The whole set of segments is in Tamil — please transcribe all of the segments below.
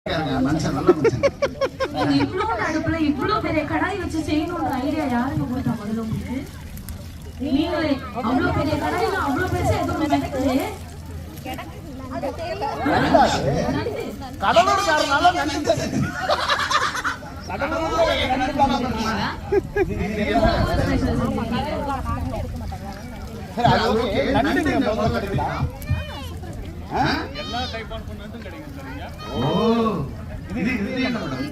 மனுஷன் நல்ல மனுஷன். இவ்ளோ அடுப்புல இவ்ளோ பெரிய கடாய் வச்சு செய்யணும்ன்ற ஐடியா யாருங்க கொடுத்தா முதல்ல உங்களுக்கு? நீங்களே அவ்ளோ பெரிய கடாயில அவ்ளோ பெருசா எதுவும் மெனக்குது. கடலூர்காரனால நண்டு எல்லா டைப் ஆஃப் நண்டும் கிடைக்கும் சரியா? ஓ இது என்ன மேடம்?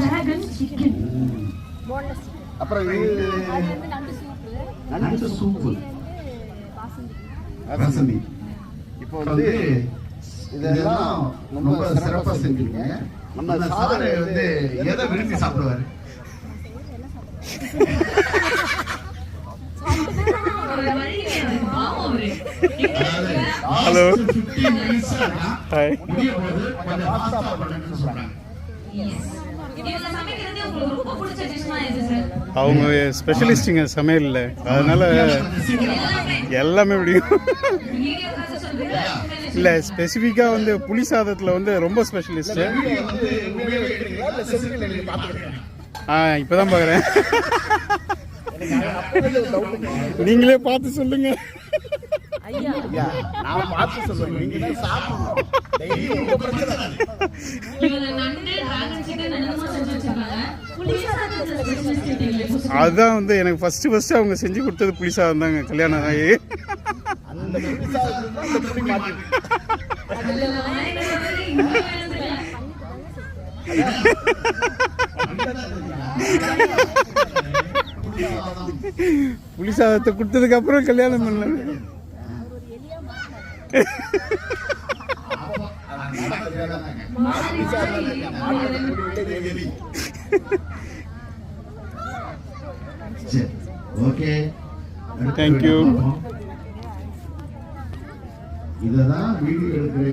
Dragon chicken. அப்புறம் இது நண்டு சூப்பு. ரசமி. இப்போ வந்து இதெல்லாம் ரொம்ப சிறப்பா செஞ்சீங்க. நம்ம சாதனை வந்து எதை விரும்பி சாப்பிடுவாரு? Hello hi. அவங்க ஸ்பெஷலிஸ்ட்டுங்க சமையலில், அதனால எல்லாமே பிடிக்கும். இல்லை ஸ்பெசிஃபிக்காக வந்து புளி சாதத்தில் வந்து ரொம்ப ஸ்பெஷலிஸ்ட்டு. இப்போ தான் பார்க்குறேன். நீங்களே பார்த்து சொல்லுங்க. நான் பார்த்து சொல்றேன், நீங்க தான் சாப்பிடணும். டெய்லி உங்க பிரச்சனை. அதுதான் வந்து எனக்கு ஃபர்ஸ்ட் அவங்க செஞ்சு கொடுத்தது புளி சாதம் தாங்க, கல்யாணம் ஆகி. அந்த புளி சாதம் தான் இந்த புளி மாட்டி. புளி சாதத்தை கொடுத்ததுக்கு அப்புறம் கல்யாணம் பண்ணல. Okay, thank you. இததான் வீடியோ எடுக்கிறேன்.